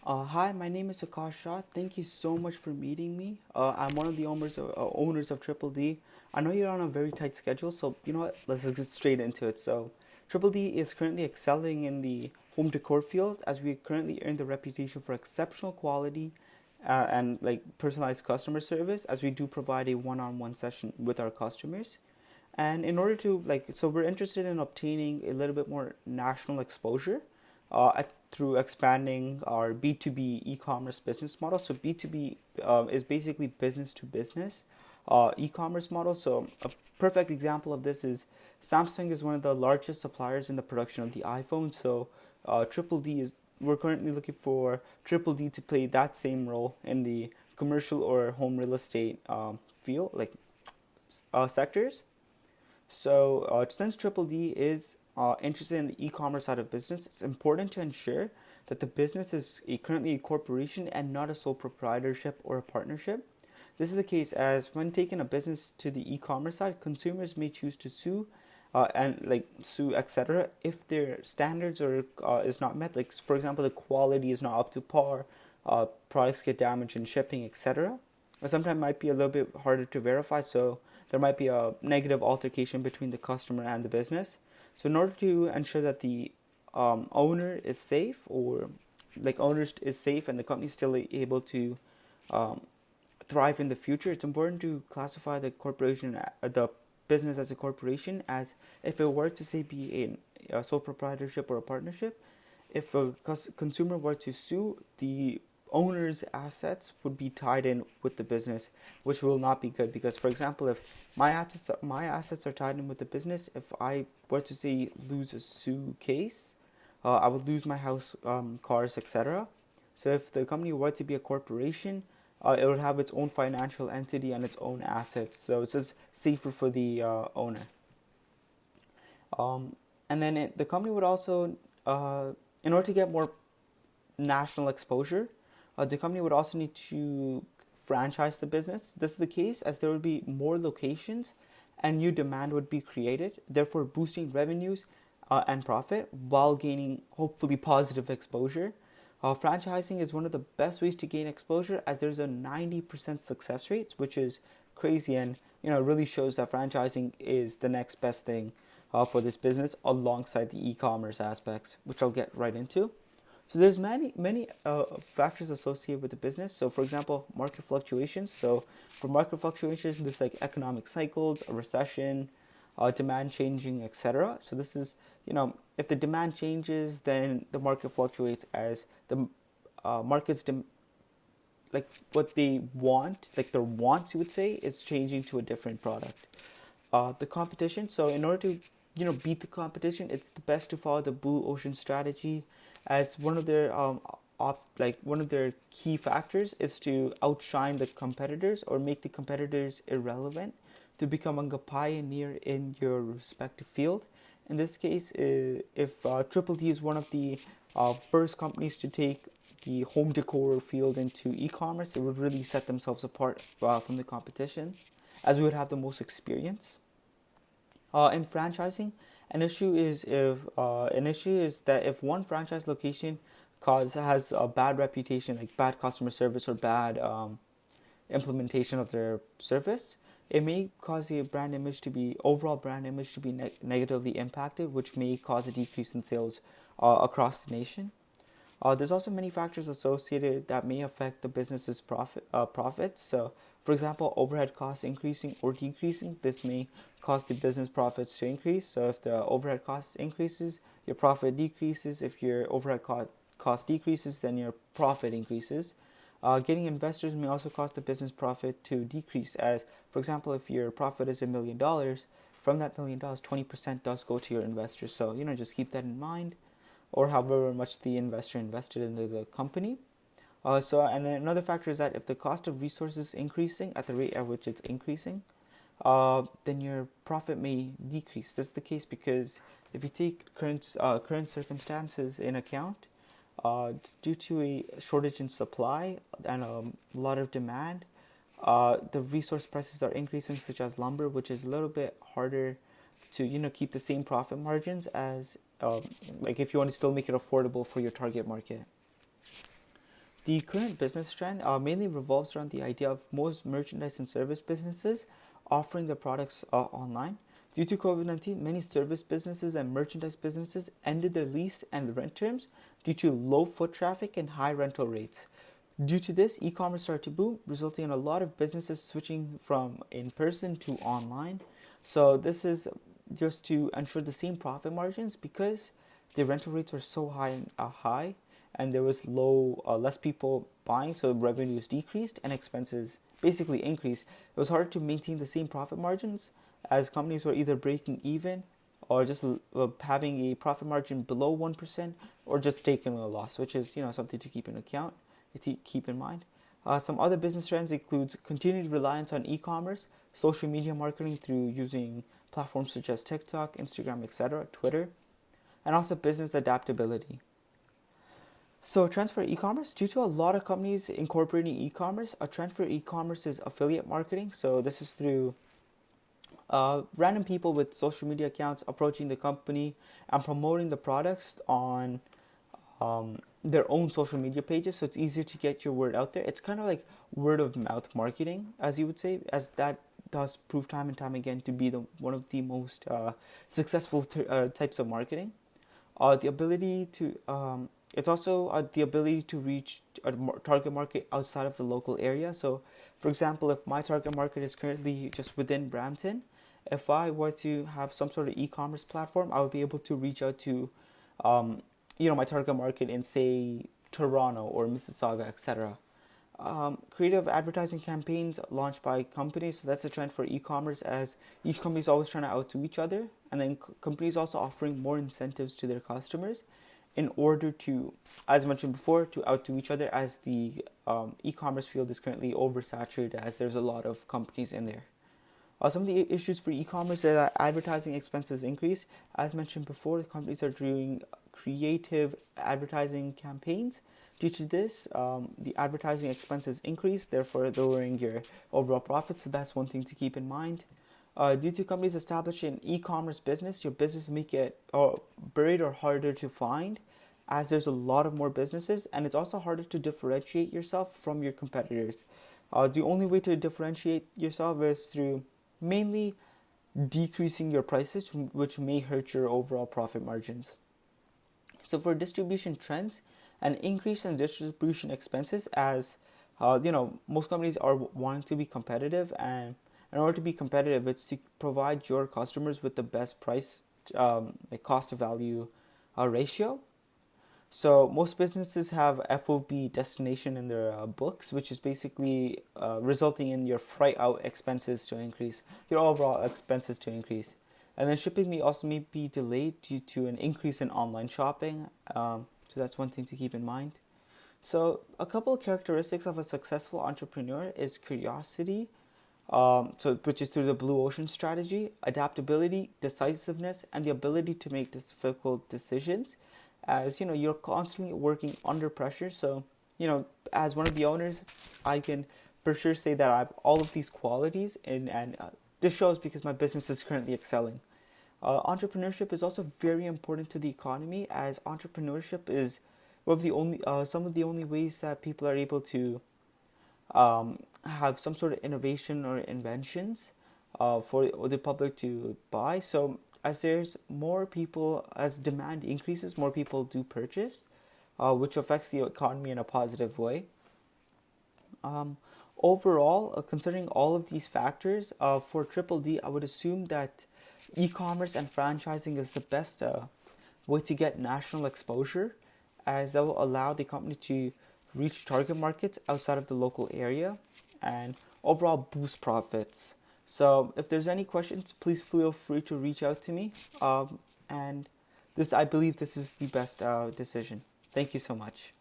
Hi, my name is Akash Shah. Thank you so much for meeting me. I'm one of the owners of Triple D. I know you're on a very tight schedule, so you know what? Let's just get straight into it. So, Triple D is currently excelling in the home decor field as we currently earn the reputation for exceptional quality and like personalized customer service as we do provide a one-on-one session with our customers. And in order to so we're interested in obtaining a little bit more national exposure through expanding our B2B e-commerce business model. So B2B is basically business to business e-commerce model. So a perfect example of this is Samsung is one of the largest suppliers in the production of the iPhone. So Triple D is we're currently looking for Triple D to play that same role in the commercial or home real estate field, sectors. So, since Triple D is interested in the e-commerce side of business, it's important to ensure that the business is currently a corporation and not a sole proprietorship or a partnership. This is the case as when taking a business to the e-commerce side, consumers may choose to sue sue, etc. if their standards are is not met. Like for example, the quality is not up to par, products get damaged in shipping, etc. Or sometimes might be a little bit harder to verify, so there might be a negative altercation between the customer and the business. So in order to ensure that the owner is safe, or like owners is safe and the company is still able to um, thrive in the future, it's important to classify the business as a corporation, as if it were to say be a sole proprietorship or a partnership. If a consumer were to sue, the owner's assets would be tied in with the business, which will not be good. Because, for example, if my assets are tied in with the business, if I were to say lose a sue case, I would lose my house, cars, etc. So, if the company were to be a corporation, it would have its own financial entity and its own assets. So it's just safer for the owner. Um, and then the company would also, in order to get more national exposure, the company would also need to franchise the business. This is the case as there would be more locations and new demand would be created, therefore boosting revenues and profit while gaining hopefully positive exposure. Franchising is one of the best ways to gain exposure as there's a 90% success rate, which is crazy, and really shows that franchising is the next best thing for this business alongside the e-commerce aspects, which I'll get right into. So there's many factors associated with the business. So for example, market fluctuations. So for market fluctuations, this like economic cycles, a recession, demand changing, etc. So this is if the demand changes, then the market fluctuates as the markets like what they want, like their wants, you would say, is changing to a different product. The competition. So in order to beat the competition, it's the best to follow the blue ocean strategy, as one of their one of their key factors is to outshine the competitors or make the competitors irrelevant to becoming a pioneer in your respective field. In this case, if Triple D is one of the first companies to take the home decor field into e-commerce, it would really set themselves apart from the competition, as we would have the most experience. In franchising, an issue is that if one franchise location has a bad reputation, like bad customer service or bad implementation of their service, it may cause the overall brand image to be negatively impacted, which may cause a decrease in sales across the nation. There's also many factors associated that may affect the business's profits. So, for example, overhead costs increasing or decreasing. This may cause the business profits to increase. So, if the overhead cost increases, your profit decreases. If your overhead cost decreases, then your profit increases. Getting investors may also cause the business profit to decrease. As, for example, if your profit is $1 million, from that $1 million, 20% does go to your investors. So, just keep that in mind, or however much the investor invested in the company. And then another factor is that if the cost of resources is increasing at the rate at which it's increasing, then your profit may decrease. This is the case because if you take current circumstances in account, due to a shortage in supply and a lot of demand, the resource prices are increasing, such as lumber, which is a little bit harder to keep the same profit margins as like if you want to still make it affordable for your target market. The current business trend mainly revolves around the idea of most merchandise and service businesses offering their products online. Due to COVID-19, many service businesses and merchandise businesses ended their lease and rent terms due to low foot traffic and high rental rates. Due to this, e-commerce started to boom, resulting in a lot of businesses switching from in-person to online. So this is just to ensure the same profit margins because the rental rates were so high, and there was less people buying, so revenues decreased and expenses basically increased. It was hard to maintain the same profit margins as companies were either breaking even or just having a profit margin below 1% or just taking a loss, which is something to keep in account, to keep in mind. Some other business trends includes continued reliance on e-commerce, social media marketing through using platforms such as TikTok, Instagram, etc., Twitter, and also business adaptability. So trends for e-commerce, due to a lot of companies incorporating e-commerce, a trend for e-commerce is affiliate marketing. So this is through random people with social media accounts approaching the company and promoting the products on their own social media pages. So it's easier to get your word out there. It's kind of like word of mouth marketing, as you would say, as that does prove time and time again to be one of the most successful types of marketing. The ability to It's also the ability to reach a target market outside of the local area. So, for example, if my target market is currently just within Brampton, if I were to have some sort of e-commerce platform, I would be able to reach out to, my target market in, say, Toronto or Mississauga, etc. Creative advertising campaigns launched by companies. So that's a trend for e-commerce, as each company is always trying to outdo each other, and then companies also offering more incentives to their customers in order to, as mentioned before, to outdo each other, as the e-commerce field is currently oversaturated, as there's a lot of companies in there. Some of the issues for e-commerce are that advertising expenses increase. As mentioned before, companies are doing creative advertising campaigns. Due to this, the advertising expenses increase, therefore lowering your overall profit. So that's one thing to keep in mind. Due to companies establishing an e-commerce business, your business may get buried or harder to find, as there's a lot of more businesses, and it's also harder to differentiate yourself from your competitors. The only way to differentiate yourself is through mainly decreasing your prices, which may hurt your overall profit margins. So for distribution trends, an increase in distribution expenses, as most companies are wanting to be competitive, and in order to be competitive, it's to provide your customers with the best price, cost to value ratio. So most businesses have FOB destination in their books, which is basically resulting in your freight out expenses to increase, your overall expenses to increase. And then shipping may be delayed due to an increase in online shopping. So that's one thing to keep in mind. So a couple of characteristics of a successful entrepreneur is curiosity, which is through the blue ocean strategy, adaptability, decisiveness, and the ability to make difficult decisions. As you're constantly working under pressure. So, as one of the owners, I can for sure say that I have all of these qualities, and this shows because my business is currently excelling. Entrepreneurship is also very important to the economy, as entrepreneurship is some of the only ways that people are able to have some sort of innovation or inventions for the public to buy. So as there's more people, as demand increases, more people do purchase, which affects the economy in a positive way. Overall, considering all of these factors, for Triple D, I would assume that e-commerce and franchising is the best way to get national exposure, as that will allow the company to reach target markets outside of the local area and overall boost profits. So if there's any questions, please feel free to reach out to me. And I believe this is the best decision. Thank you so much.